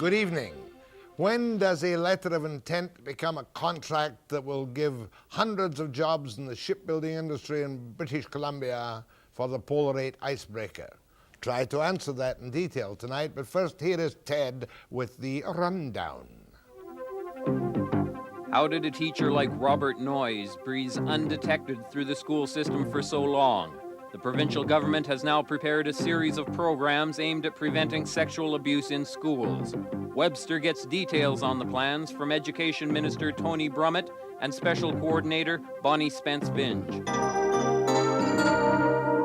Good evening. When does a letter of intent become a contract that will give hundreds of jobs in the shipbuilding industry in British Columbia for the Polar 8 icebreaker? Try to answer that in detail tonight, but first here is Ted with the rundown. How did a teacher like Robert Noyes breeze undetected through the school system for so long? The provincial government has now prepared a series of programs aimed at preventing sexual abuse in schools. Webster gets details on the plans from Education Minister Tony Brummet and Special Coordinator Bonnie Spence-Vinge.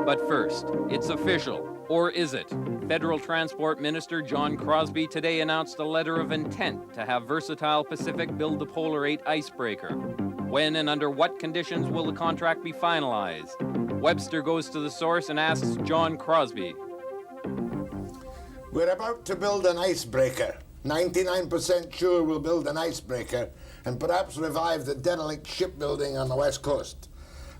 But first, it's official. Or is it? Federal Transport Minister John Crosbie today announced a letter of intent to have Versatile Pacific build the Polar 8 icebreaker. When and under what conditions will the contract be finalized? Webster goes to the source and asks John Crosbie. We're about to build an icebreaker. 99% sure we'll build an icebreaker and perhaps revive the derelict shipbuilding on the West Coast.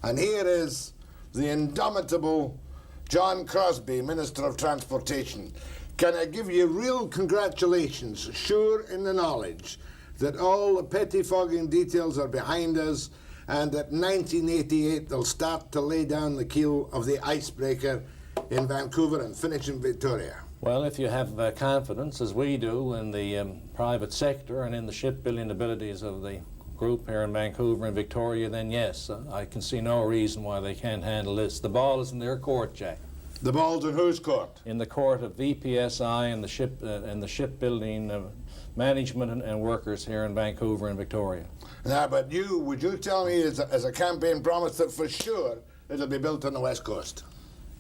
And here is the indomitable John Crosbie, Minister of Transportation. Can I give you real congratulations, sure in the knowledge that all the pettifogging details are behind us and that 1988 they'll start to lay down the keel of the icebreaker in Vancouver and finish in Victoria? Well, if you have confidence, as we do, in the private sector and in the shipbuilding abilities of the group here in Vancouver and Victoria, then yes, I can see no reason why they can't handle this. The ball is in their court, Jack. The ball's in whose court? In the court of VPSI and the shipbuilding management and workers here in Vancouver and Victoria. Now, but would you tell me as a campaign promise that for sure it'll be built on the West Coast?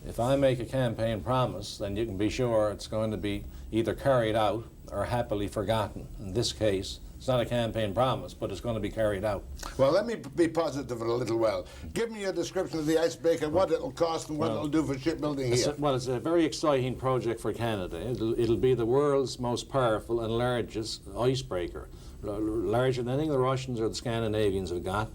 If I make a campaign promise, then you can be sure it's going to be either carried out or happily forgotten. In this case, it's not a campaign promise, but it's going to be carried out. Well, let me be positive for a little while. Give me a description of the icebreaker, what it'll cost and what it'll do for shipbuilding here. It's a very exciting project for Canada. It'll be the world's most powerful and largest icebreaker, larger than anything the Russians or the Scandinavians have got.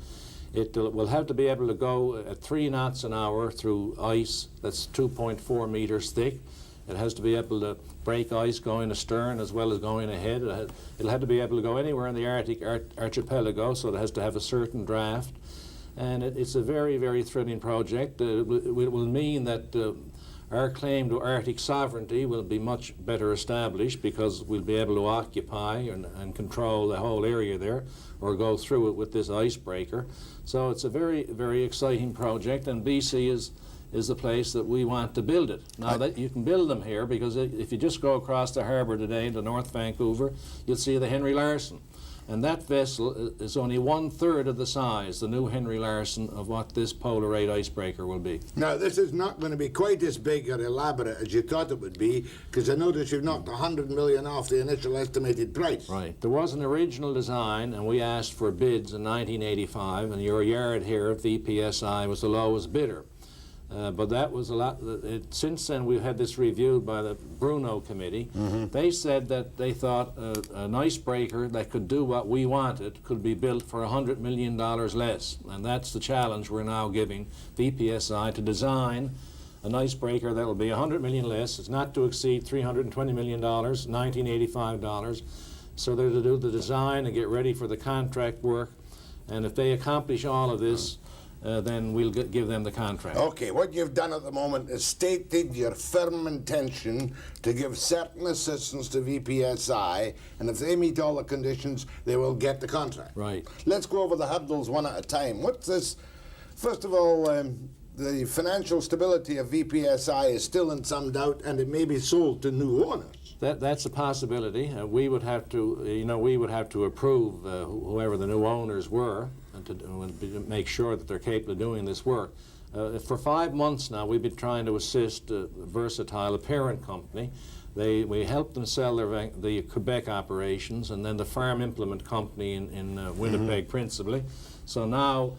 It will have to be able to go at 3 knots an hour through ice that's 2.4 meters thick. It has to be able to break ice going astern as well as going ahead. It'll have to be able to go anywhere in the Arctic archipelago, so it has to have a certain draft. And it's a very, very thrilling project. It will mean that our claim to Arctic sovereignty will be much better established because we'll be able to occupy and control the whole area there or go through it with this icebreaker. So it's a very, very exciting project, and BC is the place that we want to build it. Now, that you can build them here because if you just go across the harbour today to North Vancouver, you'll see the Henry Larson. And that vessel is only 1/3 of the size, the new Henry Larson, of what this Polar 8 icebreaker will be. Now, this is not going to be quite as big or elaborate as you thought it would be, because I noticed you've knocked $100 million off the initial estimated price. Right. There was an original design, and we asked for bids in 1985, and your yard here at VPSI was the lowest bidder. But that was a lot. Since then, we've had this reviewed by the Bruno Committee. They said that they thought an icebreaker that could do what we wanted could be built for $100 million less. And that's the challenge we're now giving VPSI, to design an icebreaker that will be $100 million less. It's not to exceed $320 million, $1985. So they're to do the design and get ready for the contract work. And if they accomplish all of this, then we'll give them the contract. Okay, what you've done at the moment is stated your firm intention to give certain assistance to VPSI, and if they meet all the conditions, they will get the contract. Right. Let's go over the hurdles one at a time. What's this? First of all, the financial stability of VPSI is still in some doubt, and it may be sold to new owners. That's a possibility. We would have to, approve whoever the new owners were, and to make sure that they're capable of doing this work. For 5 months now, we've been trying to assist Versatile, a parent company. We helped them sell the Quebec operations, and then the farm implement company in Winnipeg principally. So now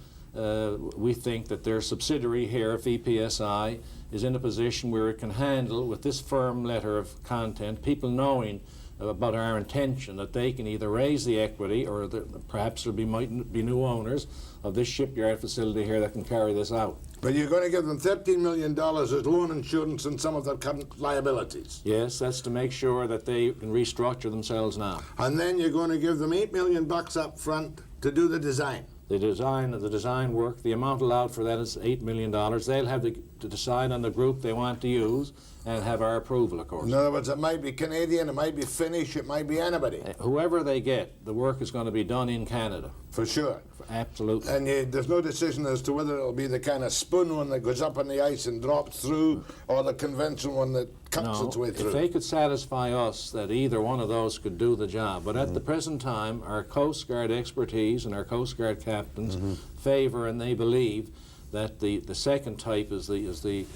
we think that their subsidiary here, VPSI, is in a position where it can handle, with this firm letter of content, people knowing about our intention that they can either raise the equity or perhaps there might be new owners of this shipyard facility here that can carry this out. But you're going to give them $13 million as loan insurance and some of their current liabilities. Yes, that's to make sure that they can restructure themselves now. And then you're going to give them $8 million up front to do the design. The design work, the amount allowed for that is $8 million. They'll have to decide on the group they want to use and have our approval, of course. In other words, it might be Canadian, it might be Finnish, it might be anybody. Whoever they get, the work is going to be done in Canada. For sure. Absolutely. And there's no decision as to whether it'll be the kind of spoon one that goes up on the ice and drops through or the conventional one that cuts its way through. If they could satisfy us that either one of those could do the job. But at the present time, our Coast Guard expertise and our Coast Guard captains favor and they believe that the second type is the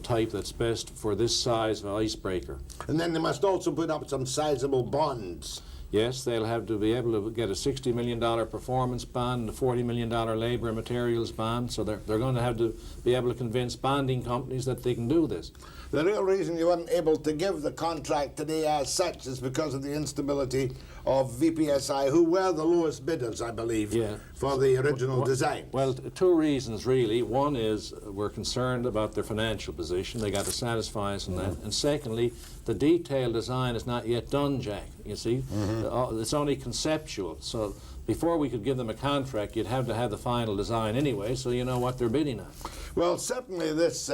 type that's best for this size of icebreaker. And then they must also put up some sizable bonds. Yes, they'll have to be able to get a $60 million performance bond and a $40 million labor and materials bond, so they're going to have to be able to convince bonding companies that they can do this. The real reason you weren't able to give the contract today as such is because of the instability of VPSI, who were the lowest bidders, I believe, for the original design. Well, two reasons, really. One is we're concerned about their financial position. They got to satisfy us in that. And secondly, the detailed design is not yet done, Jack. You see? It's only conceptual. So before we could give them a contract, you'd have to have the final design anyway, so you know what they're bidding on. Well, certainly this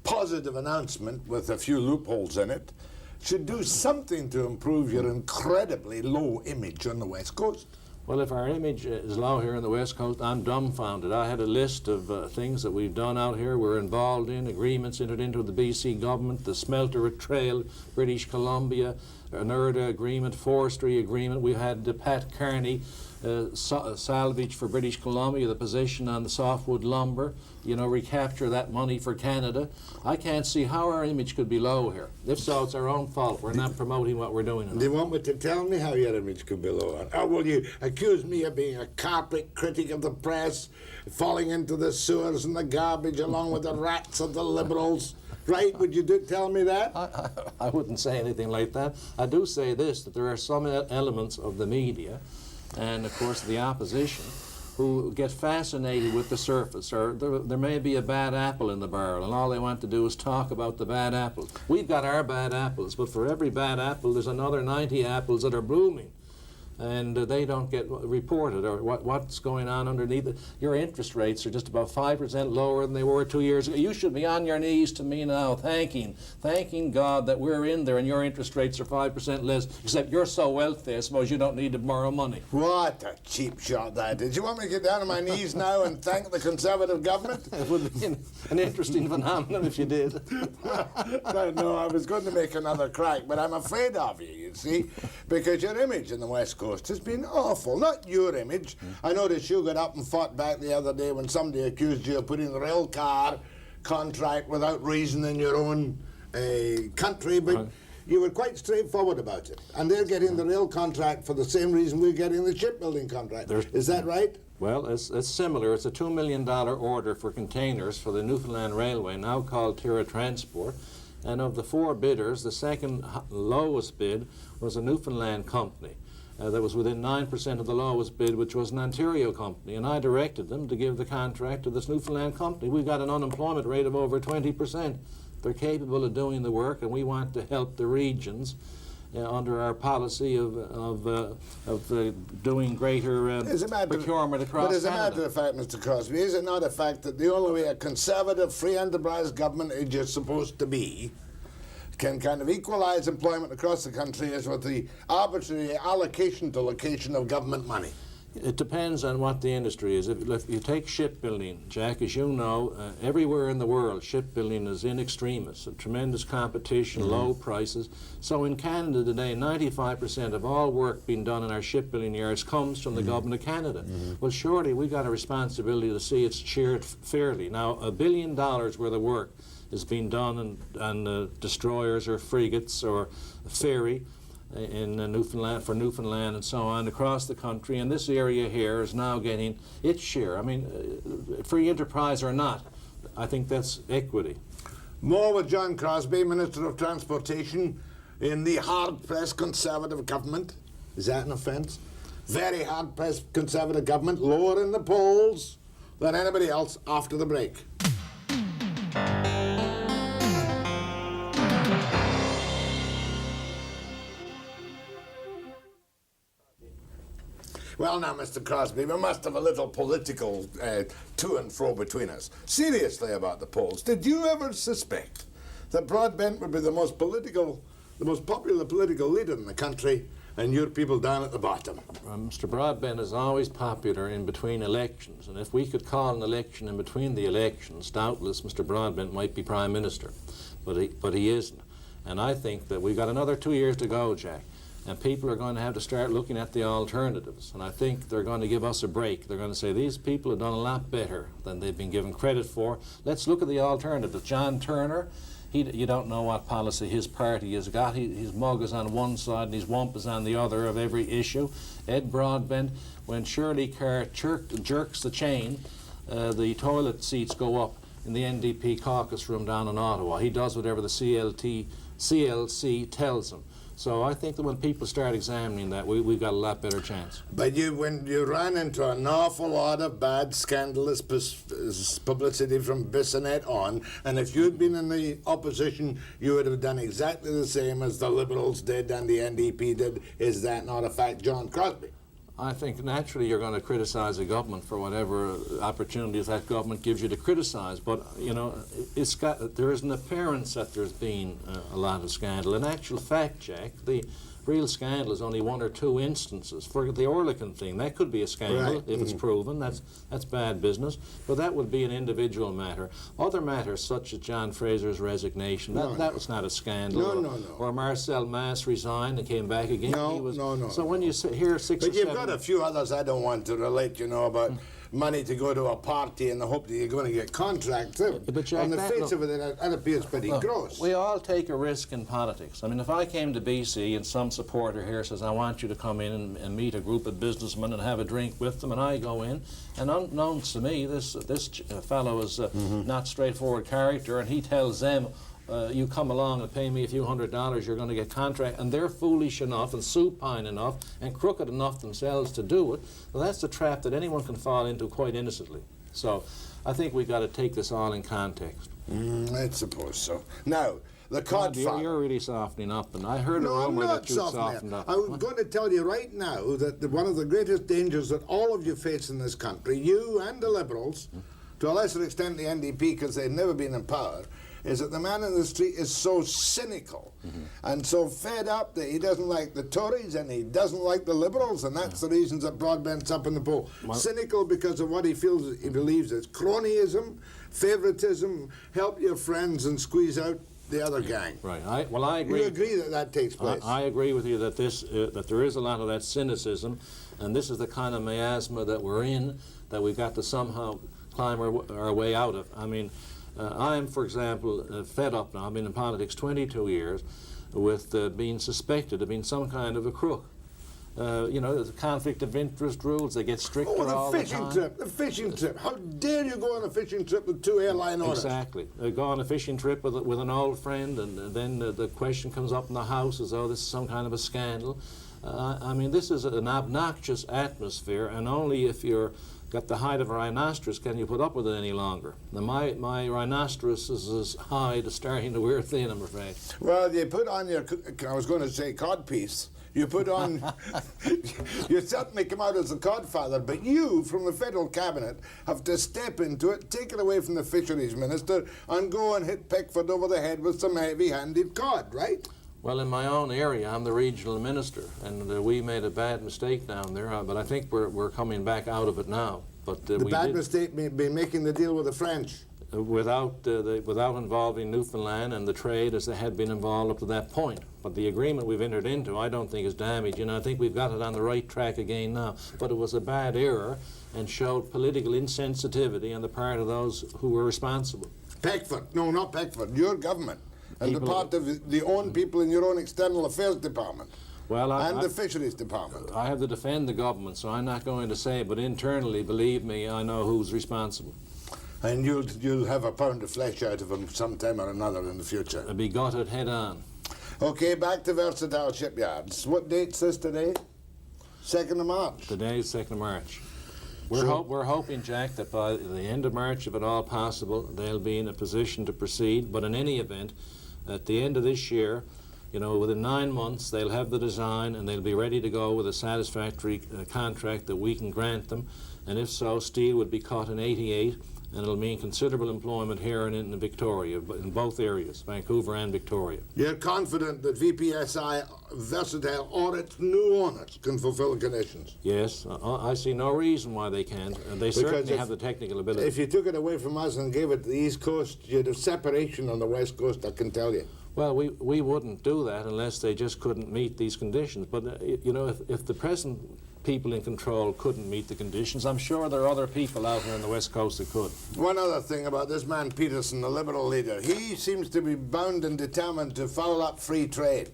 positive announcement with a few loopholes in it should do something to improve your incredibly low image on the West Coast. Well, if our image is low here on the West Coast, I'm dumbfounded. I had a list of things that we've done out here. We're involved in agreements entered into with the BC government, the smelter at Trail, British Columbia, an ERDA agreement, forestry agreement. We had Pat Kearney salvage for British Columbia, the position on the softwood lumber, you know, recapture that money for Canada. I can't see how our image could be low here. If so, it's our own fault. We're not promoting what we're doing. Do you want me to tell me how your image could be low? Or will you accuse me of being a carpet critic of the press, falling into the sewers and the garbage along with the rats of the Liberals? Right? Would you tell me that? I wouldn't say anything like that. I do say this, that there are some elements of the media and, of course, the opposition who get fascinated with the surface, or there may be a bad apple in the barrel, and all they want to do is talk about the bad apples. We've got our bad apples, but for every bad apple, there's another 90 apples that are blooming. And they don't get reported, or what's going on underneath it. Your interest rates are just about 5% lower than they were 2 years ago. You should be on your knees to me now, thanking God that we're in there and your interest rates are 5% less, except you're so wealthy, I suppose you don't need to borrow money. What a cheap shot that is. You want me to get down on my knees now and thank the Conservative government? It would be an interesting phenomenon if you did. No, I was going to make another crack, but I'm afraid of you see, because your image in the West Coast has been awful. Not your image. I noticed you got up and fought back the other day when somebody accused you of putting the rail car contract without reason in your own country, but you were quite straightforward about it. And they're getting the rail contract for the same reason we're getting the shipbuilding contract. Is that right? Well, it's similar. It's a $2 million order for containers for the Newfoundland Railway, now called Tira Transport. And of the four bidders, the second lowest bid was a Newfoundland company. That was within 9% of the lowest bid, which was an Ontario company, and I directed them to give the contract to this Newfoundland company. We've got an unemployment rate of over 20%. They're capable of doing the work, and we want to help the regions under our policy of doing greater procurement across Canada. But as a matter of fact, Mr. Crosbie, is it not a fact that the only way a conservative, free enterprise government is just supposed to be can kind of equalize employment across the country is with the arbitrary allocation to location of government money? It depends on what the industry is. If you take shipbuilding, Jack, as you know, everywhere in the world, shipbuilding is in extremis, a tremendous competition, low prices. So in Canada today, 95% of all work being done in our shipbuilding yards comes from the government of Canada. Well, surely we've got a responsibility to see it's shared fairly. Now, $1 billion worth of work is being done on destroyers or frigates or ferry in Newfoundland, for Newfoundland and so on across the country, and this area here is now getting its share. I mean, free enterprise or not, I think that's equity. More with John Crosbie, Minister of Transportation. in the hard-pressed Conservative government. Is that an offence? Very hard-pressed Conservative government, lower in the polls than anybody else after the break. Well, now, Mr. Crosbie, we must have a little political to and fro between us. Seriously about the polls, did you ever suspect that Broadbent would be the most popular political leader in the country, and your people down at the bottom? Mr. Broadbent is always popular in between elections, and if we could call an election in between the elections, doubtless Mr. Broadbent might be Prime Minister, but he isn't. And I think that we've got another 2 years to go, Jack. And people are going to have to start looking at the alternatives. And I think they're going to give us a break. They're going to say, these people have done a lot better than they've been given credit for. Let's look at the alternatives. John Turner, you don't know what policy his party has got. His mug is on one side and his wump is on the other of every issue. Ed Broadbent, when Shirley Carr jerks the chain, the toilet seats go up in the NDP caucus room down in Ottawa. He does whatever the CLC tells him. So I think that when people start examining that, we've got a lot better chance. But when you ran into an awful lot of bad, scandalous publicity from Bissonnette on, and if you'd been in the opposition, you would have done exactly the same as the Liberals did and the NDP did. Is that not a fact, John Crosbie? I think naturally you're going to criticize a government for whatever opportunities that government gives you to criticize, but you know, there is an appearance that there's been a lot of scandal. In actual fact, Jack, the real scandal is only 1 or 2 instances. For the Oerlikon thing, that could be a scandal right. if it's proven. That's bad business, but that would be an individual matter. Other matters, such as John Fraser's resignation, that was not a scandal. No. Or Marcel Mass resigned and came back again. No. So when you hear 6 or 7... But you've got a few others I don't want to relate, you know, about money to go to a party in the hope that you're going to get contracts. But Jack, on the face of it, that appears pretty gross. We all take a risk in politics. I mean, if I came to BC and some supporter here says, I want you to come in and meet a group of businessmen and have a drink with them, and I go in, and unknowns to me, this fellow is not straightforward character, and he tells them, you come along and pay me a few $100s, you're going to get contract, and they're foolish enough and supine enough and crooked enough themselves to do it. Well, that's the trap that anyone can fall into quite innocently. So I think we've got to take this all in context. I suppose so. Now, the codfather. You're really softening up, and I heard a rumor that you'd softened up. I'm going to tell you right now that one of the greatest dangers that all of you face in this country, you and the Liberals, to a lesser extent the NDP because they've never been in power, is that the man in the street is so cynical and so fed up that he doesn't like the Tories and he doesn't like the Liberals, and that's the reasons that Broadbent's up in the poll. Well, cynical because of what he believes is cronyism, favoritism, help your friends and squeeze out the other gang. Right. I agree. You agree that takes place? I agree with you that that there is a lot of that cynicism, and this is the kind of miasma that we're in, that we've got to somehow climb our way out of. I mean, I'm, for example, fed up now. I've been in politics 22 years with being suspected of being some kind of a crook. You know, the conflict of interest rules, they get stricter all the time. The fishing trip. How dare you go on a fishing trip with 2 airline owners? Exactly. Go on a fishing trip with an old friend, and then the question comes up in the House as though this is some kind of a scandal. I mean, this is an obnoxious atmosphere, and only if you're got the height of a rhinoceros can you put up with it any longer. Now, my rhinoceros is as high to starting to wear thin, I'm afraid. Well, you put on your, I was going to say codpiece. You put on, you certainly come out as a codfather, but you, from the federal cabinet, have to step into it, take it away from the fisheries minister, and go and hit Peckford over the head with some heavy-handed cod, right? Well, in my own area, I'm the regional minister, and we made a bad mistake down there, but I think we're coming back out of it now. But the bad mistake being making the deal with the French. Without involving Newfoundland and the trade as they had been involved up to that point. But the agreement we've entered into, I don't think is damaged. You know, I think we've got it on the right track again now. But it was a bad error and showed political insensitivity on the part of those who were responsible. Peckford, no, not Peckford, your government. And the part of the own people in your own external affairs department. Well, and the fisheries department. I have to defend the government, so I'm not going to say, but internally, believe me, I know who's responsible. And you'll have a pound of flesh out of him sometime or another in the future. I'll be gutted head on. Okay, back to Versatile Shipyards. What date's this today? 2nd of March. Today is 2nd of March. We're hoping, Jack, that by the end of March, if at all possible, they'll be in a position to proceed. But in any event, at the end of this year, you know, within 9 months, they'll have the design and they'll be ready to go with a satisfactory contract that we can grant them. And if so, steel would be cut in '88, and it'll mean considerable employment here and in Victoria, in both areas, Vancouver and Victoria. You're confident that VPSI, Versatile, or its new owners can fulfill the conditions? Yes, I see no reason why they can't. They certainly have the technical ability. If you took it away from us and gave it to the East Coast, you'd have separation on the West Coast, I can tell you. Well, we wouldn't do that unless they just couldn't meet these conditions. But, you know, if the present people in control couldn't meet the conditions, I'm sure there are other people out here on the West Coast that could. One other thing about this man Peterson, the Liberal leader, he seems to be bound and determined to foul up free trade.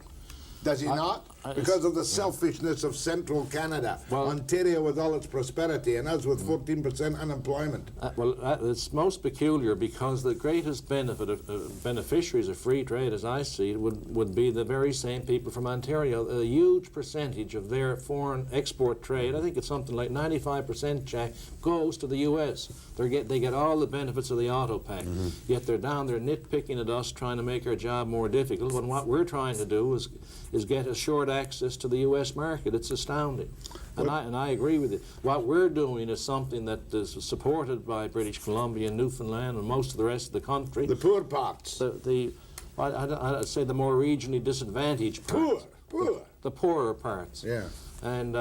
Does he not? Because of the selfishness of central Canada, well, Ontario with all its prosperity, and us with 14% unemployment. It's most peculiar because the greatest benefit of beneficiaries of free trade, as I see it, would be the very same people from Ontario. A huge percentage of their foreign export trade, I think it's something like 95%, Jack, goes to the U.S. They get all the benefits of the auto pact, yet they're down there nitpicking at us, trying to make our job more difficult, when what we're trying to do is get assured access to the U.S. market. It's astounding. And I agree with you. What we're doing is something that is supported by British Columbia and Newfoundland and most of the rest of the country. The poor parts. I'd say the more regionally disadvantaged parts. Poor. The poorer parts. Yeah. And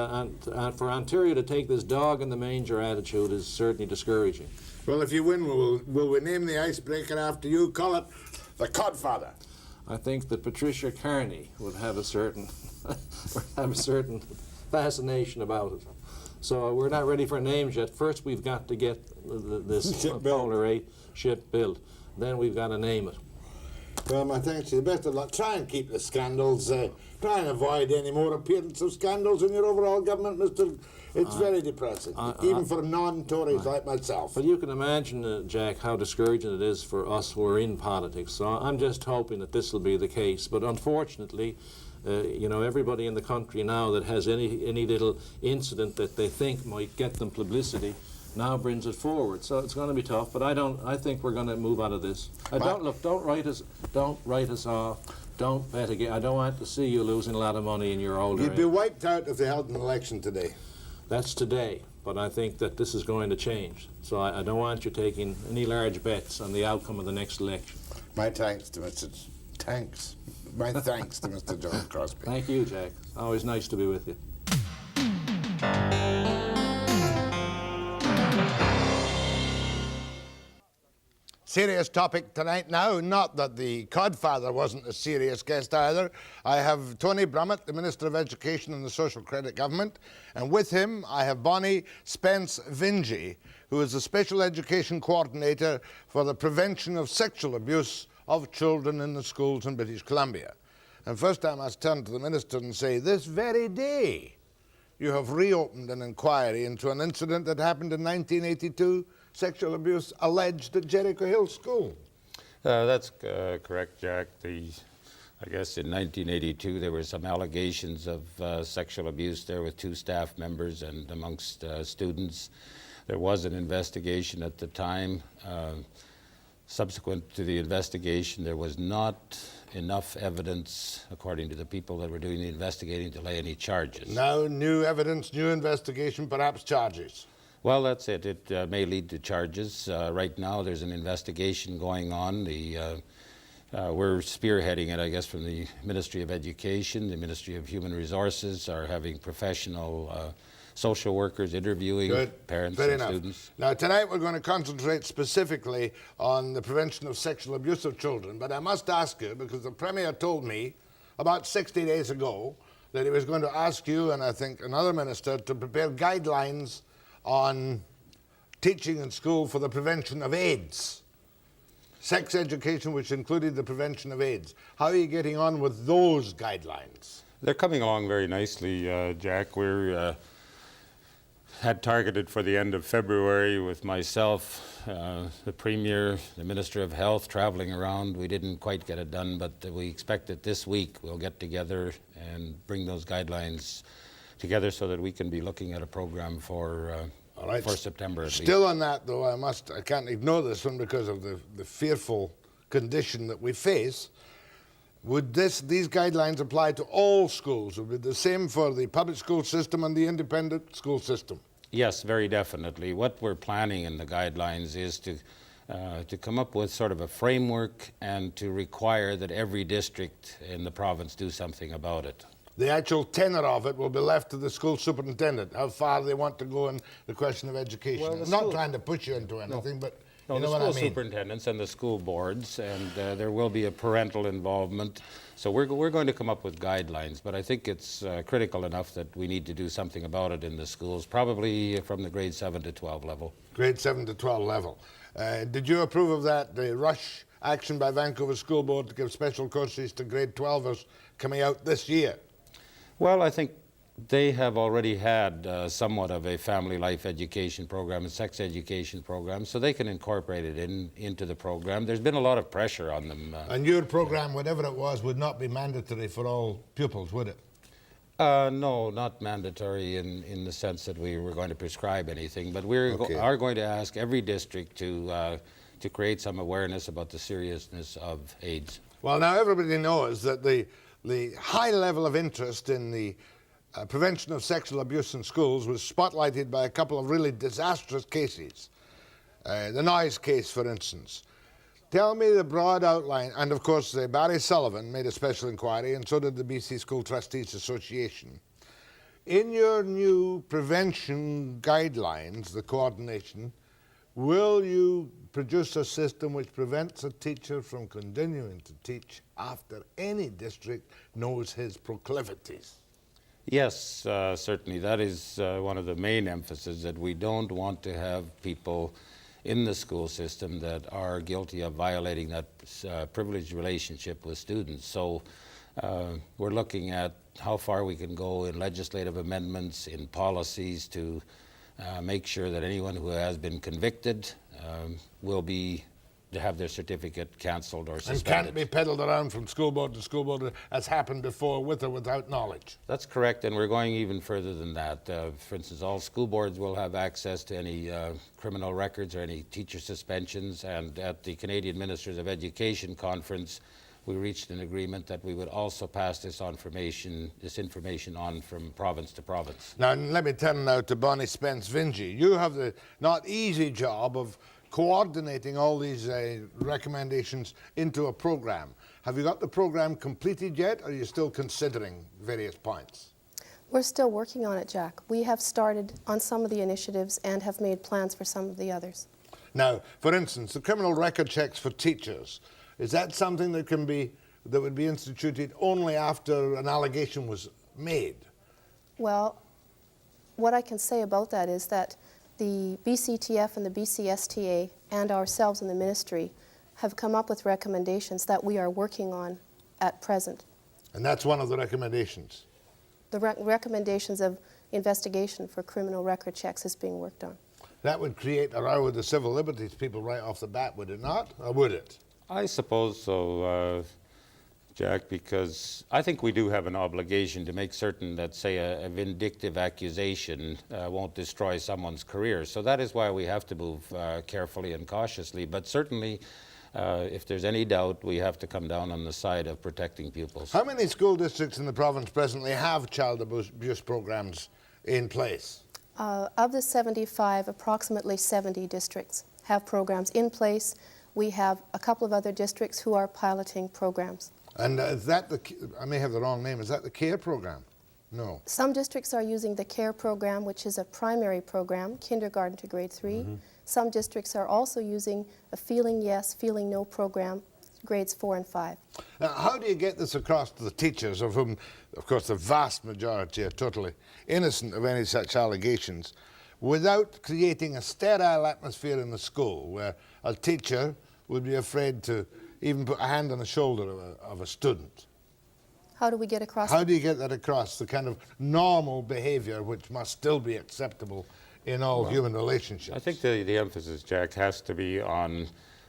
for Ontario to take this dog in the manger attitude is certainly discouraging. Well, if you win, will we name the icebreaker after you? Call it the Codfather. I think that Patricia Carney would have a certain fascination about it. So we're not ready for names yet. First, we've got to get this Polar 8 ship built. Then we've got to name it. Well, my thanks to you. Best of luck. Try and keep the scandals. Try and avoid any more appearance of scandals in your overall government, Mr. It's very depressing, even for non-Tories like myself. Well, you can imagine, Jack, how discouraging it is for us who are in politics. So I'm just hoping that this will be the case. But unfortunately, you know, everybody in the country now that has any little incident that they think might get them publicity now brings it forward. So it's going to be tough. But I think we're going to move out of this. Don't write us off. Don't bet again. I don't want to see you losing a lot of money in your older age. You'd be wiped out if they held an election today. That's today, but I think that this is going to change. So I don't want you taking any large bets on the outcome of the next election. My thanks to Mr. John Crosbie. Thank you, Jack. Always nice to be with you. Serious topic tonight now, not that the Codfather wasn't a serious guest either. I have Tony Brummet, the Minister of Education and the Social Credit Government, and with him I have Bonnie Spence-Vinge, who is the Special Education Coordinator for the Prevention of Sexual Abuse of Children in the Schools in British Columbia. And first I must turn to the Minister and say, this very day you have reopened an inquiry into an incident that happened in 1982, sexual abuse alleged at Jericho Hill School. That's correct, Jack. I guess in 1982 there were some allegations of sexual abuse there with 2 staff members and amongst students. There was an investigation at the time. Subsequent to the investigation, there was not enough evidence, according to the people that were doing the investigating, to lay any charges. Now, new evidence, new investigation, perhaps charges. Well, that's it. It may lead to charges. Right now, there's an investigation going on. We're spearheading it, I guess, from the Ministry of Education. The Ministry of Human Resources are having professional social workers interviewing parents and students. Now, tonight we're going to concentrate specifically on the prevention of sexual abuse of children. But I must ask you, because the Premier told me about 60 days ago that he was going to ask you, and I think another minister, to prepare guidelines on teaching in school for the prevention of AIDS. Sex education, which included the prevention of AIDS. How are you getting on with those guidelines? They're coming along very nicely, Jack. had targeted for the end of February with myself, the Premier, the Minister of Health traveling around. We didn't quite get it done, but we expect that this week we'll get together and bring those guidelines together so that we can be looking at a program for September at least. Still on that, though, I can't ignore this one because of the fearful condition that we face. Would these guidelines apply to all schools? Would it be the same for the public school system and the independent school system? Yes, very definitely. What we're planning in the guidelines is to come up with sort of a framework and to require that every district in the province do something about it. The actual tenor of it will be left to the school superintendent, how far they want to go in the question of education. Well, I'm not trying to push you into anything, but you know what I mean. The school superintendents and the school boards, and there will be a parental involvement. So we're going to come up with guidelines, but I think it's critical enough that we need to do something about it in the schools, probably from the grade 7 to 12 level. Grade 7 to 12 level. Did you approve of that, the rush action by Vancouver School Board to give special courses to grade 12ers coming out this year? Well, I think they have already had somewhat of a family life education program and sex education program, so they can incorporate it into the program. There's been a lot of pressure on them. And your program, whatever it was, would not be mandatory for all pupils, would it? No, not mandatory in the sense that we were going to prescribe anything, but we are going to ask every district to create some awareness about the seriousness of AIDS. Well, now everybody knows that the high level of interest in the prevention of sexual abuse in schools was spotlighted by a couple of really disastrous cases. The Noise case, for instance. Tell me the broad outline, and of course Barry Sullivan made a special inquiry, and so did the BC School Trustees Association. In your new prevention guidelines, the coordination, will you produce a system which prevents a teacher from continuing to teach after any district knows his proclivities? Yes, certainly. That is one of the main emphases, that we don't want to have people in the school system that are guilty of violating that privileged relationship with students. So we're looking at how far we can go in legislative amendments, in policies to make sure that anyone who has been convicted will be to have their certificate cancelled or suspended. And can't be peddled around from school board to school board, as happened before, with or without knowledge. That's correct, and we're going even further than that. For instance, all school boards will have access to any criminal records or any teacher suspensions, and at the Canadian Ministers of Education conference, we reached an agreement that we would also pass this information on from province to province. Now, let me turn now to Bonnie Spence-Vinge. You have the not easy job of coordinating all these recommendations into a program. Have you got the program completed yet, or are you still considering various points? We're still working on it, Jack. We have started on some of the initiatives and have made plans for some of the others. Now, for instance, the criminal record checks for teachers, is that something that would be instituted only after an allegation was made? Well, what I can say about that is that the BCTF and the BCSTA and ourselves in the ministry have come up with recommendations that we are working on at present. And that's one of the recommendations? The recommendations of investigation for criminal record checks is being worked on. That would create a row with the civil liberties people right off the bat, would it not? Or would it? I suppose so, Jack, because I think we do have an obligation to make certain that, say, a vindictive accusation won't destroy someone's career. So that is why we have to move carefully and cautiously. But certainly, if there's any doubt, we have to come down on the side of protecting pupils. How many school districts in the province presently have child abuse programs in place? Of the 75, approximately 70 districts have programs in place. We have a couple of other districts who are piloting programs. And is that I may have the wrong name, is that the CARE program? No. Some districts are using the CARE program, which is a primary program, kindergarten to grade 3. Mm-hmm. Some districts are also using a Feeling Yes, Feeling No program, grades 4 and 5. Now, how do you get this across to the teachers, of whom, of course, the vast majority are totally innocent of any such allegations, without creating a sterile atmosphere in the school where a teacher would be afraid to even put a hand on the shoulder of a student? How do we get across? How do you get that across, the kind of normal behavior which must still be acceptable in all human relationships? I think the emphasis, Jack, has to be on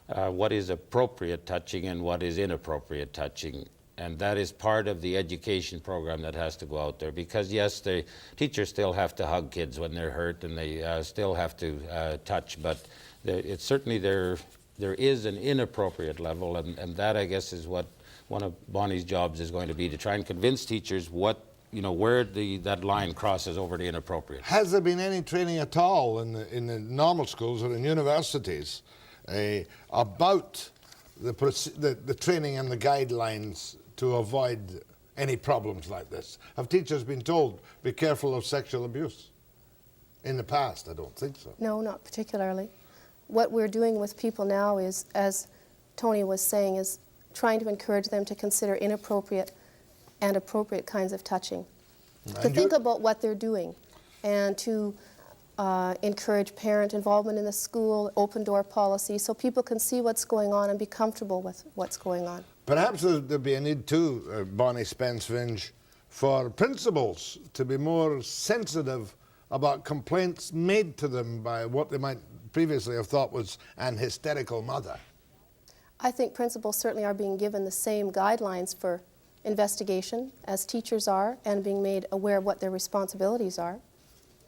what is appropriate touching and what is inappropriate touching. And that is part of the education program that has to go out there. Because, yes, the teachers still have to hug kids when they're hurt, and they still have to touch. But it's certainly there is an inappropriate level, and that, I guess, is what one of Bonnie's jobs is going to be, to try and convince teachers where that line crosses over to inappropriate. Has there been any training at all in the normal schools or in universities about the training and the guidelines to avoid any problems like this? Have teachers been told, be careful of sexual abuse? In the past, I don't think so. No, not particularly. What we're doing with people now is, as Tony was saying, is trying to encourage them to consider inappropriate and appropriate kinds of touching. To think about what they're doing, and to encourage parent involvement in the school, open door policy, so people can see what's going on and be comfortable with what's going on. Perhaps there'd be a need too, Bonnie Spence-Vinge, for principals to be more sensitive about complaints made to them by what they might previously have thought was an hysterical mother. I think principals certainly are being given the same guidelines for investigation as teachers are, and being made aware of what their responsibilities are.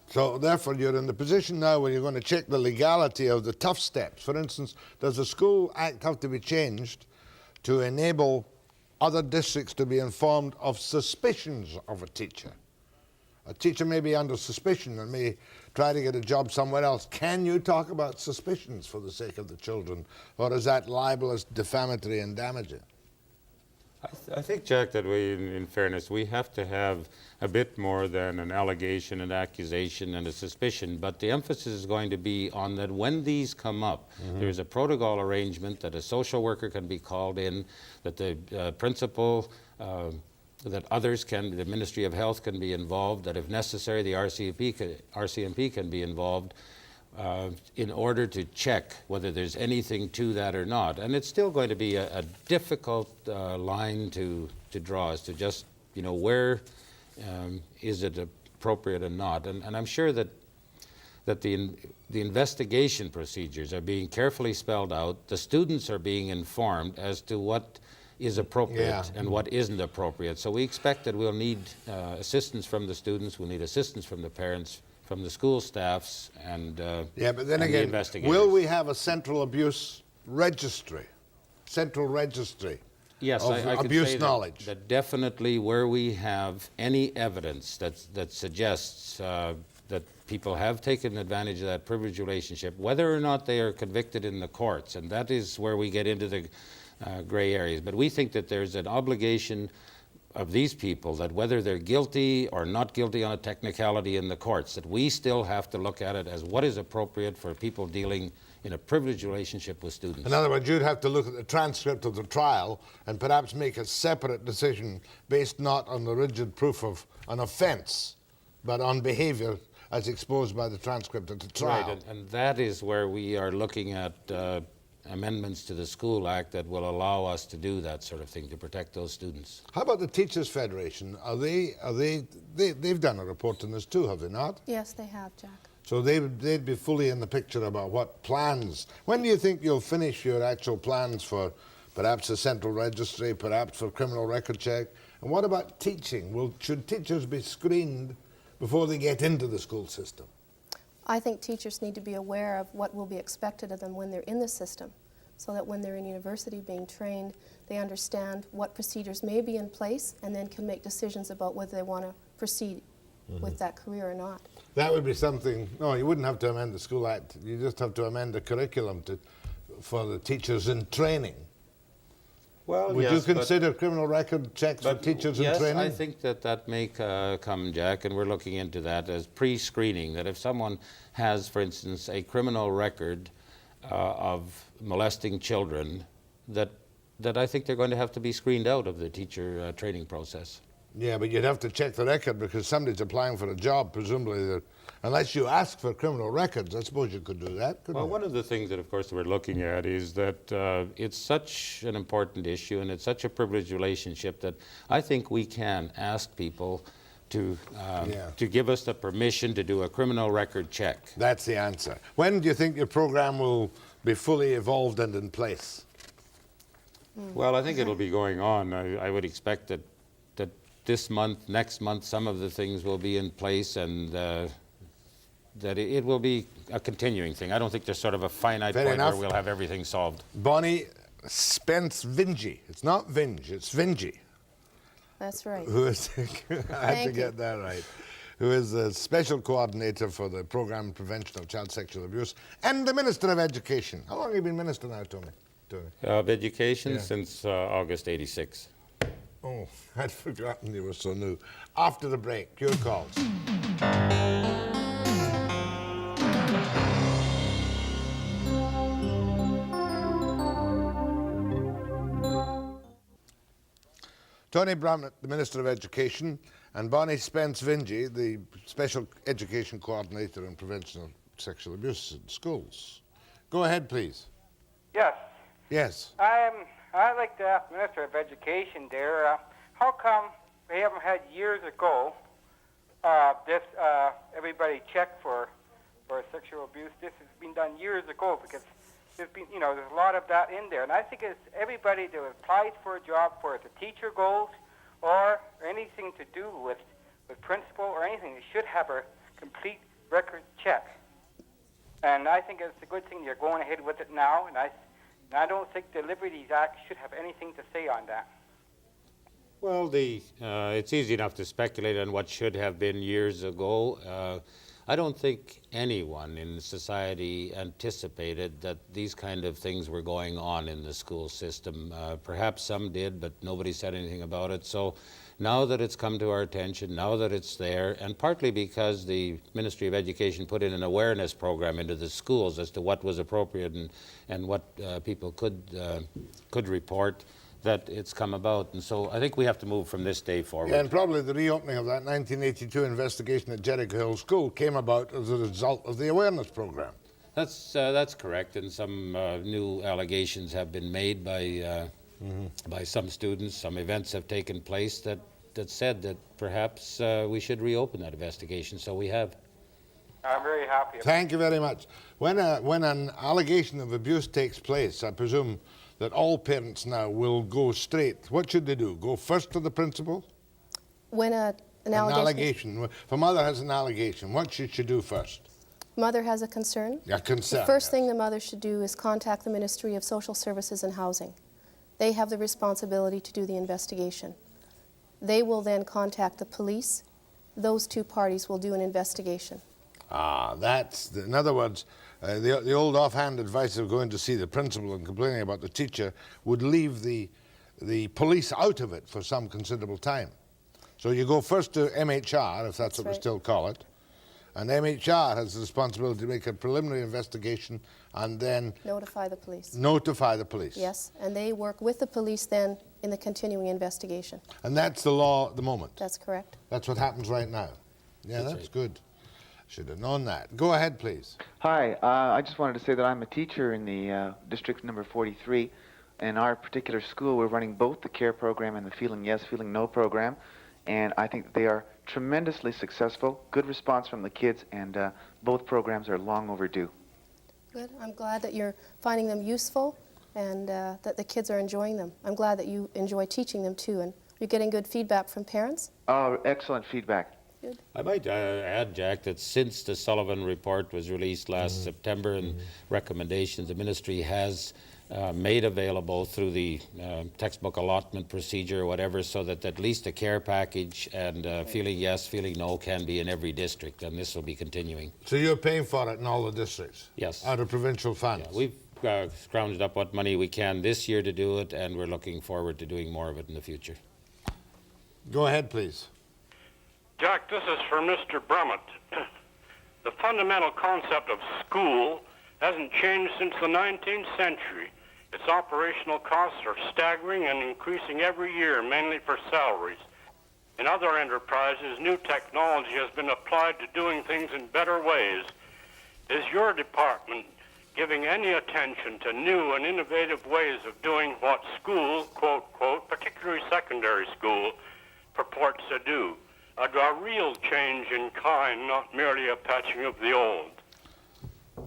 So therefore you're in the position now where you're going to check the legality of the tough steps. For instance, does the School Act have to be changed to enable other districts to be informed of suspicions of a teacher? A teacher may be under suspicion and may try to get a job somewhere else. Can you talk about suspicions for the sake of the children, or is that libelous, defamatory and damaging? I think, Jack, that we, in fairness, we have to have a bit more than an allegation, an accusation, and a suspicion. But the emphasis is going to be on that when these come up, there's a protocol arrangement that a social worker can be called in, that the principal, that others can, the Ministry of Health can be involved, that if necessary, the RCMP can be involved, in order to check whether there's anything to that or not. And it's still going to be a difficult line to draw as to just, where is it appropriate and not. And I'm sure that the investigation procedures are being carefully spelled out. The students are being informed as to what is appropriate and what isn't appropriate. So we expect that we'll need assistance from the students, we'll need assistance from the parents, from the school staffs, and but then and again, the investigators. will we have a central abuse registry? Central registry Yes, of I could abuse say knowledge? that definitely where we have any evidence that suggests that people have taken advantage of that privileged relationship, whether or not they are convicted in the courts, and that is where we get into the gray areas. But we think that there's an obligation of these people that whether they're guilty or not guilty on a technicality in the courts, that we still have to look at it as what is appropriate for people dealing in a privileged relationship with students. In other words, you'd have to look at the transcript of the trial and perhaps make a separate decision based not on the rigid proof of an offence, but on behaviour as exposed by the transcript of the trial. Right, and that is where we are looking at amendments to the School Act that will allow us to do that sort of thing, to protect those students. How about the Teachers Federation? They've done a report on this too, have they not? Yes, they have, Jack. So they'd be fully in the picture about what plans. When do you think you'll finish your actual plans for perhaps a central registry, perhaps for criminal record check? And what about teaching? Should teachers be screened before they get into the school system? I think teachers need to be aware of what will be expected of them when they're in the system, so that when they're in university being trained, they understand what procedures may be in place and then can make decisions about whether they want to proceed with that career or not. That would be something. No, you wouldn't have to amend the School Act. You just have to amend the curriculum for the teachers in training. Well, Would you consider criminal record checks for teachers in training? Yes, I think that may come, Jack, and we're looking into that as pre-screening, that if someone has, for instance, a criminal record of molesting children, that I think they're going to have to be screened out of the teacher training process. Yeah, but you'd have to check the record because somebody's applying for a job, presumably. Unless you ask for criminal records, I suppose you could do that, couldn't Well, you? one of the things that, of course, we're looking at is that it's such an important issue and it's such a privileged relationship that I think we can ask people to give us the permission to do a criminal record check. That's the answer. When do you think your program will be fully evolved and in place? Well, I think it'll be going on. I would expect that this month, next month, some of the things will be in place and that it will be a continuing thing. I don't think there's sort of a finite Fair point enough. where we'll have everything solved. Bonnie Spence-Vinge. It's not Vinge, it's Vinge. That's right. Who is, I had to Thank you. get that right, who is the Special Coordinator for the Program Prevention of Child Sexual Abuse and the Minister of Education. How long have you been Minister now, Tony? Of education Yeah. since August '86. Oh, I'd forgotten you were so new. After the break, your calls. Tony Brummet, the Minister of Education, and Bonnie Spence-Vinge, the Special Education Coordinator in Prevention of Sexual Abuse in Schools. Go ahead, please. Yes. Yes. I'd like to ask the Minister of Education there, how come we haven't had years ago everybody check for sexual abuse? This has been done years ago because there's been, there's a lot of that in there. And I think it's everybody that applies for a job, for it a teacher goals or anything to do with principal or anything, they should have a complete record check. And I think it's a good thing you're going ahead with it now, and I don't think the Liberties Act should have anything to say on that. Well, it's easy enough to speculate on what should have been years ago. I don't think anyone in society anticipated that these kind of things were going on in the school system. Perhaps some did, but nobody said anything about it. So now that it's come to our attention, now that it's there, and partly because the Ministry of Education put in an awareness program into the schools as to what was appropriate and what people could report, that it's come about. And so I think we have to move from this day forward. Yeah, and probably the reopening of that 1982 investigation at Jericho Hill School came about as a result of the awareness program. That's correct, and some new allegations have been made by some students. Some events have taken place that said that perhaps we should reopen that investigation, so we have. I'm very happy. Thank you very much. When an allegation of abuse takes place, I presume that all parents now will go straight. What should they do? Go first to the principal? When an allegation. If a mother has an allegation, what should she do first? Mother has a concern. A concern. The first thing the mother should do is contact the Ministry of Social Services and Housing. They have the responsibility to do the investigation. They will then contact the police. Those two parties will do an investigation. In other words, the old offhand advice of going to see the principal and complaining about the teacher would leave the police out of it for some considerable time. So you go first to MHR, if that's what we still call it, and MHR has the responsibility to make a preliminary investigation and then Notify the police. notify the police. Yes, and they work with the police then in the continuing investigation. And that's the law at the moment. That's correct. That's what happens right now. Yeah, that's right. good. Should have known that. Go ahead, please. Hi, I just wanted to say that I'm a teacher in the district number 43. In our particular school, we're running both the CARE program and the Feeling Yes, Feeling No program, and I think that they are tremendously successful, good response from the kids, and both programs are long overdue. Good. I'm glad that you're finding them useful and that the kids are enjoying them. I'm glad that you enjoy teaching them too, and you're getting good feedback from parents. Oh, excellent feedback. Good. I might add, Jack, that since the Sullivan report was released last September and recommendations, the ministry has made available through the textbook allotment procedure or whatever, so that at least a care package and Feeling Yes, Feeling No can be in every district, and this will be continuing. So you're paying for it in all the districts? Yes. Out of provincial funds? Yeah, we've scrounged up what money we can this year to do it, and we're looking forward to doing more of it in the future. Go ahead, please. Jack, this is for Mr. Brummet. The fundamental concept of school hasn't changed since the 19th century. Its operational costs are staggering and increasing every year, mainly for salaries. In other enterprises, new technology has been applied to doing things in better ways. Is your department giving any attention to new and innovative ways of doing what school, quote, quote, particularly secondary school, purports to do? A real change in kind, not merely a patching of the old.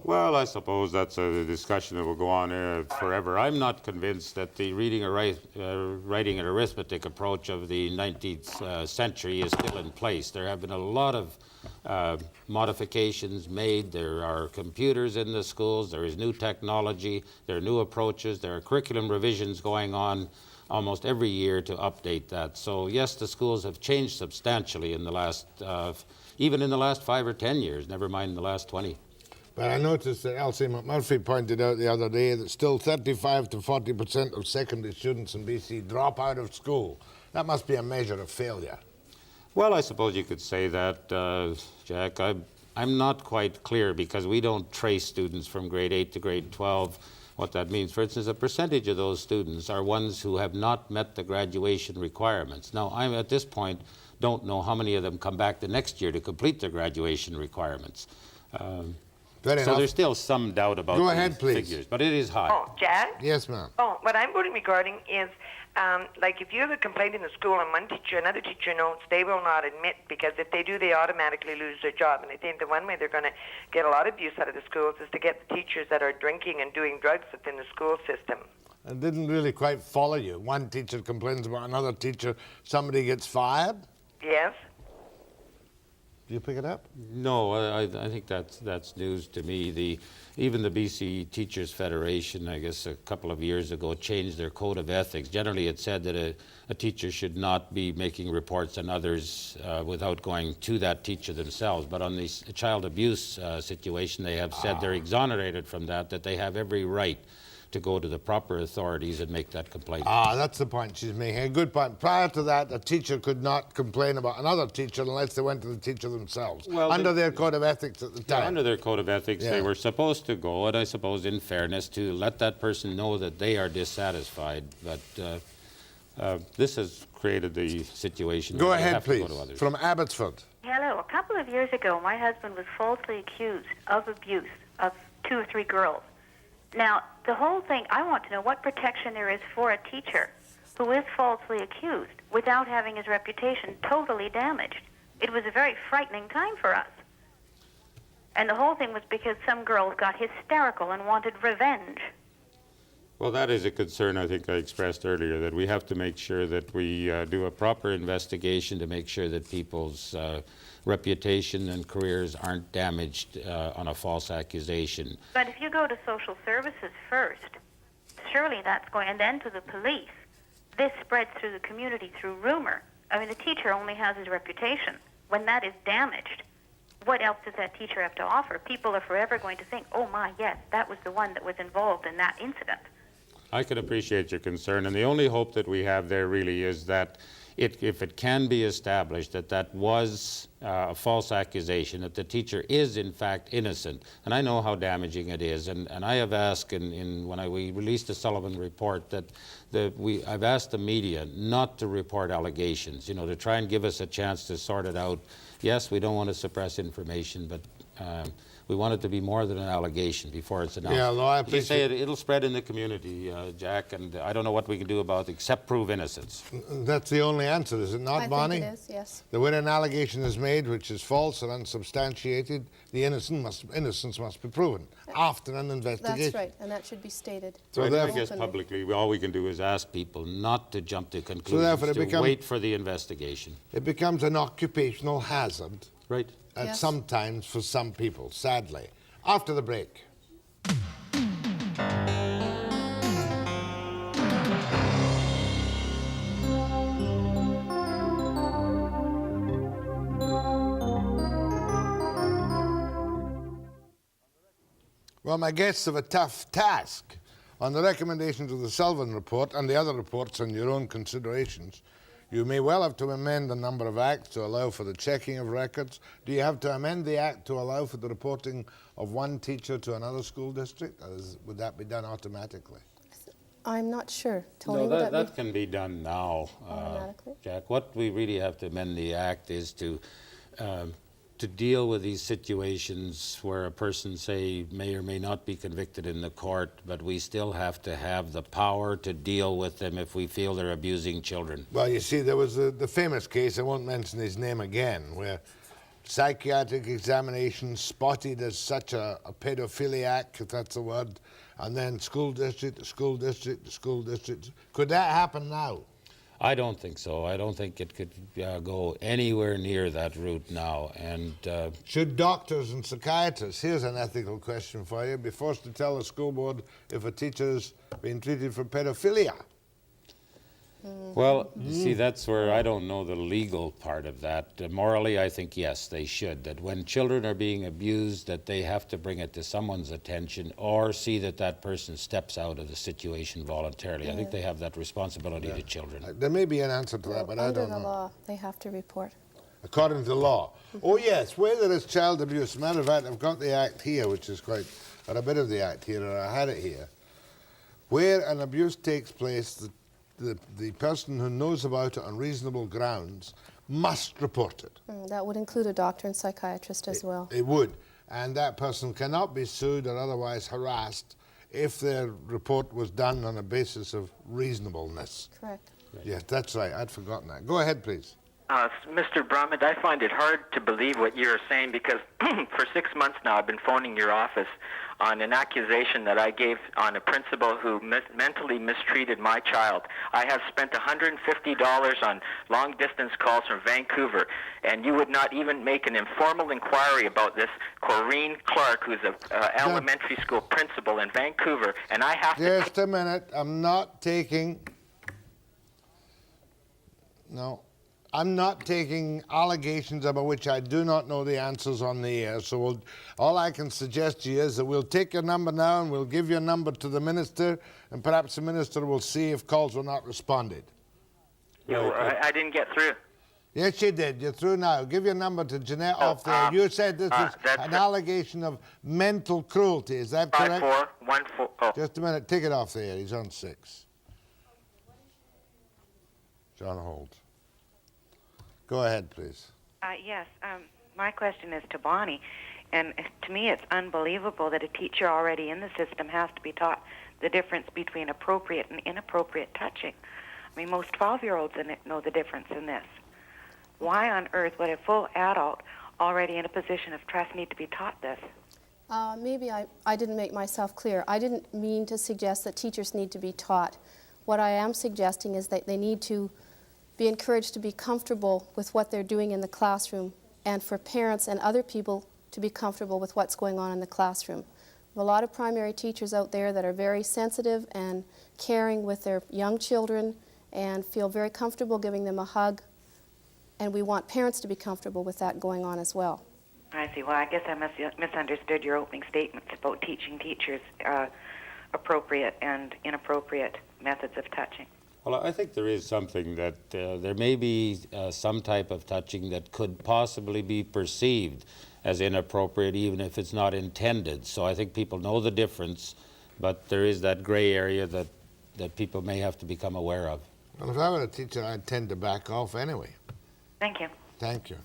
Well, I suppose that's a discussion that will go on forever. I'm not convinced that the reading or writing and arithmetic approach of the 19th century is still in place. There have been a lot of modifications made. There are computers in the schools. There is new technology. There are new approaches. There are curriculum revisions going on almost every year to update that. So yes, the schools have changed substantially in the last, even in the last 5 or 10 years, never mind the last 20. But I noticed that Elsie McMurphy pointed out the other day that still 35 to 40% of secondary students in BC drop out of school. That must be a measure of failure. Well, I suppose you could say that, Jack. I'm not quite clear because we don't trace students from grade 8 to grade 12, what that means. For instance, a percentage of those students are ones who have not met the graduation requirements. Now, I at this point don't know how many of them come back the next year to complete their graduation requirements. So there's still some doubt about the figures, but it is high. Oh, Jack? Yes, ma'am. Oh, what I'm voting regarding is, like if you have a complaint in the school and one teacher, another teacher notes, they will not admit, because if they do, they automatically lose their job. And I think the one way they're going to get a lot of abuse out of the schools is to get the teachers that are drinking and doing drugs within the school system. I didn't really quite follow you. One teacher complains about another teacher, somebody gets fired? Yes? Do you pick it up? No, I think that's news to me. Even the BC Teachers Federation, I guess a couple of years ago, changed their code of ethics. Generally, it said that a teacher should not be making reports on others without going to that teacher themselves. But on the child abuse situation, they have said they're exonerated from that they have every right to go to the proper authorities and make that complaint. That's the point she's making. A good point. Prior to that, a teacher could not complain about another teacher unless they went to the teacher themselves, under their code of ethics at the time. Yeah, under their code of ethics, they were supposed to go, and I suppose in fairness, to let that person know that they are dissatisfied. But this has created the situation. Go where they ahead, have please. To go to others. From Abbotsford. Hello. A couple of years ago, my husband was falsely accused of abuse of 2 or 3 girls. Now, the whole thing, I want to know what protection there is for a teacher who is falsely accused without having his reputation totally damaged. It was a very frightening time for us. And the whole thing was because some girls got hysterical and wanted revenge. Well, that is a concern I think I expressed earlier, that we have to make sure that we do a proper investigation to make sure that people's reputation and careers aren't damaged on a false accusation. But if you go to social services first, surely that's going, and then to the police, this spreads through the community through rumor. I mean, the teacher only has his reputation. When that is damaged, what else does that teacher have to offer? People are forever going to think, oh my, yes, that was the one that was involved in that incident. I can appreciate your concern, and the only hope that we have there really is that if it can be established that that was a false accusation, that the teacher is in fact innocent, and I know how damaging it is, and I have asked when we released the Sullivan report that I've asked the media not to report allegations, to try and give us a chance to sort it out. Yes, we don't want to suppress information, but we want it to be more than an allegation before it's announced. Yeah, no, I appreciate. You say it'll spread in the community, Jack, and I don't know what we can do about it except prove innocence. That's the only answer, is it not, Bonnie? I think it is, yes. That when an allegation is made which is false and unsubstantiated, the innocence must be proven after an investigation. That's right, and that should be stated. So I therefore, guess publicly, all we can do is ask people not to jump to conclusions, therefore to wait for the investigation. it becomes an occupational hazard. Right. And sometimes for some people, sadly. After the break. Well, my guests have a tough task. On the recommendations of the Sullivan report and the other reports on your own considerations, you may well have to amend a number of acts to allow for the checking of records. Do you have to amend the act to allow for the reporting of one teacher to another school district? Or would that be done automatically? I'm not sure. Tony, No, would that be can be done now, automatically? Jack. What we really have to amend the Act is to deal with these situations where a person, say, may or may not be convicted in the court, but we still have to have the power to deal with them if we feel they're abusing children. Well, you see, there was the famous case, I won't mention his name again, where psychiatric examination spotted as such a pedophiliac, if that's the word, and then school district to school district to school district. Could that happen now? I don't think so. I don't think it could go anywhere near that route now. And should doctors and psychiatrists, here's an ethical question for you, be forced to tell the school board if a teacher's been treated for pedophilia? Well, you see, that's where I don't know the legal part of that. Morally, I think, yes, they should. That when children are being abused, that they have to bring it to someone's attention or see that that person steps out of the situation voluntarily. I think they have that responsibility to children. There may be an answer to that, but I don't know. Under the law, they have to report. According to law. Oh, yes, where there is child abuse. Matter of fact, I've got the Act here, which is quite, or a bit of the Act here, or I had it here. Where an abuse takes place, the person who knows about it on reasonable grounds must report it. That would include a doctor and psychiatrist as well. It would. And that person cannot be sued or otherwise harassed if their report was done on a basis of reasonableness. Correct. Yes, that's right. I'd forgotten that. Go ahead, please. Mr. Brummet, I find it hard to believe what you're saying because for 6 months now I've been phoning your office on an accusation that I gave on a principal who mentally mistreated my child. I have spent $150 on long-distance calls from Vancouver, and you would not even make an informal inquiry about this Corrine Clark, who's an elementary school principal in Vancouver, and I have to... Just a minute. I'm not taking... No. I'm not taking allegations about which I do not know the answers on the air, so all I can suggest to you is that we'll take your number now and we'll give your number to the minister, and perhaps the minister will see if calls were not responded. I didn't get through. Yes, you did. You're through now. Give your number to Jeanette off there. You said this is an allegation of mental cruelty. Is that correct? 5414. Oh. Just a minute. Take it off there. He's on 6. John Holt. Go ahead, please. Yes, my question is to Bonnie, and to me it's unbelievable that a teacher already in the system has to be taught the difference between appropriate and inappropriate touching. I mean, most 12-year-olds know the difference in this. Why on earth would a full adult already in a position of trust need to be taught this? Maybe I didn't make myself clear. I didn't mean to suggest that teachers need to be taught. What I am suggesting is that they need to be encouraged to be comfortable with what they're doing in the classroom, and for parents and other people to be comfortable with what's going on in the classroom. There are a lot of primary teachers out there that are very sensitive and caring with their young children and feel very comfortable giving them a hug, and we want parents to be comfortable with that going on as well. I see. Well, I guess I misunderstood your opening statements about teaching teachers appropriate and inappropriate methods of touching. Well, I think there is something that there may be some type of touching that could possibly be perceived as inappropriate, even if it's not intended. So I think people know the difference, but there is that gray area that people may have to become aware of. Well, if I were a teacher, I'd tend to back off anyway. Thank you. Thank you.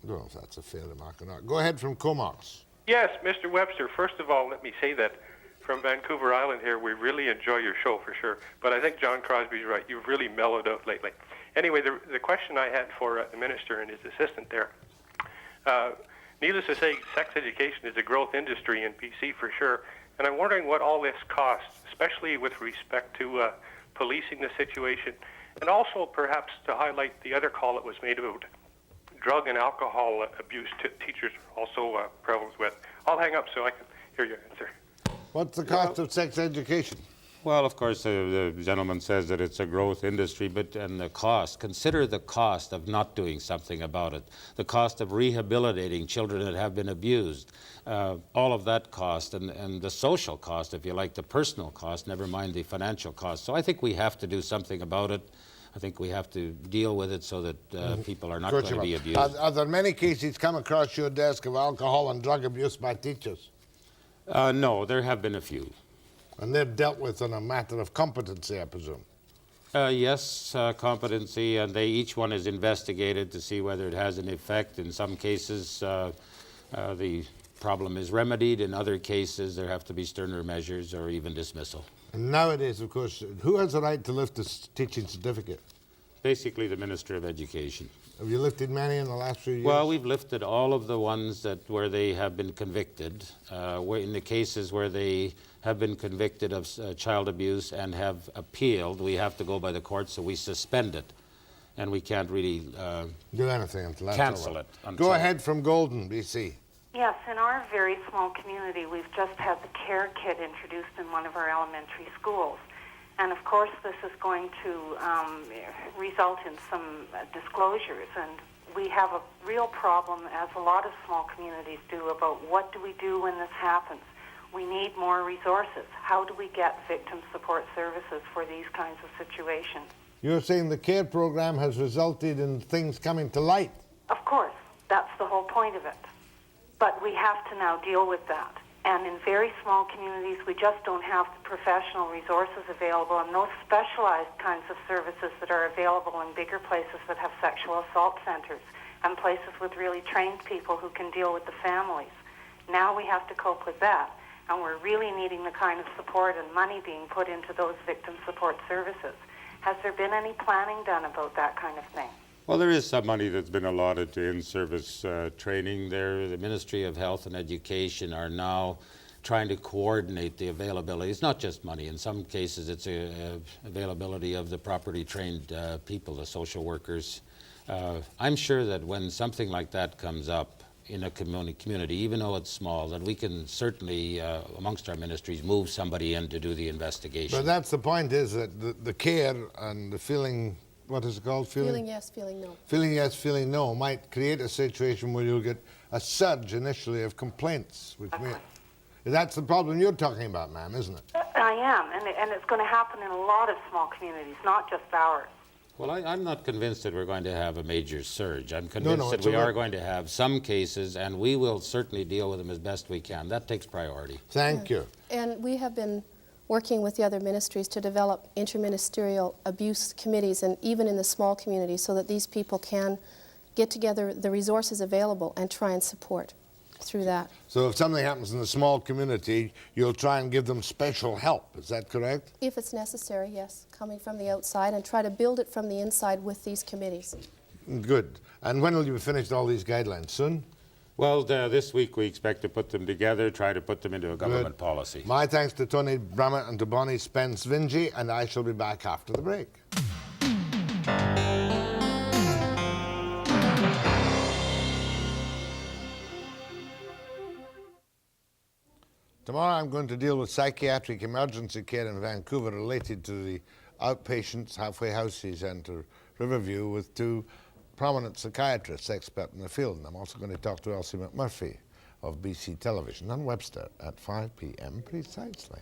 I don't know if that's a fair remark or not. Go ahead from Comox. Yes, Mr. Webster, first of all, let me say that from Vancouver Island here, we really enjoy your show for sure. But I think John Crosbie's right. You've really mellowed out lately. Anyway, the question I had for the minister and his assistant there, needless to say, sex education is a growth industry in BC for sure. And I'm wondering what all this costs, especially with respect to policing the situation, and also perhaps to highlight the other call that was made about drug and alcohol abuse teachers also prevalent with. I'll hang up so I can hear your answer. What's the cost of sex education? Well, of course, the gentleman says that it's a growth industry, and the cost, consider the cost of not doing something about it, the cost of rehabilitating children that have been abused, all of that cost, and the social cost, if you like, the personal cost, never mind the financial cost. So I think we have to do something about it. I think we have to deal with it so that people are not going to be abused. Are there many cases come across your desk of alcohol and drug abuse by teachers? No, there have been a few. And they're dealt with on a matter of competency, I presume. Yes, competency, and each one is investigated to see whether it has an effect. In some cases, the problem is remedied. In other cases, there have to be sterner measures or even dismissal. And nowadays, of course, who has the right to lift a teaching certificate? Basically, the Minister of Education. Have you lifted many in the last few years? Well, we've lifted all of the ones where they have been convicted. In the cases where they have been convicted of child abuse and have appealed, we have to go by the court, so we suspend it. And we can't really do anything until that's cancel over. it. Go ahead from Golden, BC. Yes, in our very small community, we've just had the care kit introduced in one of our elementary schools. And of course, this is going to result in some disclosures. And we have a real problem, as a lot of small communities do, about what do we do when this happens. We need more resources. How do we get victim support services for these kinds of situations? You're saying the CARE program has resulted in things coming to light? Of course, that's the whole point of it. But we have to now deal with that. And in very small communities, we just don't have the professional resources available and those specialized kinds of services that are available in bigger places that have sexual assault centers and places with really trained people who can deal with the families. Now we have to cope with that, and we're really needing the kind of support and money being put into those victim support services. Has there been any planning done about that kind of thing? Well, there is some money that's been allotted to in-service training there. The Ministry of Health and Education are now trying to coordinate the availability. It's not just money. In some cases, it's availability of the properly trained people, the social workers. I'm sure that when something like that comes up in a community, even though it's small, that we can certainly, amongst our ministries, move somebody in to do the investigation. But that's the point, is that the care and the feeling, what is it called? Feeling yes, feeling no. Feeling yes, feeling no might create a situation where you'll get a surge initially of complaints. That's the problem you're talking about, ma'am, isn't it? I am, and it's going to happen in a lot of small communities, not just ours. Well, I'm not convinced that we're going to have a major surge. I'm convinced that we are going to have some cases, and we will certainly deal with them as best we can. That takes priority. Thank you. And we have been working with the other ministries to develop interministerial abuse committees, and even in the small communities, so that these people can get together the resources available and try and support through that. So if something happens in a small community, you'll try and give them special help. Is that correct? If it's necessary, yes, coming from the outside, and try to build it from the inside with these committees. Good. And when will you finish all these guidelines? Soon? Well, this week we expect to put them together, try to put them into a government policy. My thanks to Tony Brummet and to Bonnie Spence-Vinge, and I shall be back after the break. Tomorrow I'm going to deal with psychiatric emergency care in Vancouver related to the outpatients halfway house centre Riverview with two prominent psychiatrists, expert in the field. And I'm also going to talk to Elsie McMurphy of BC Television on Webster at 5 p.m. precisely.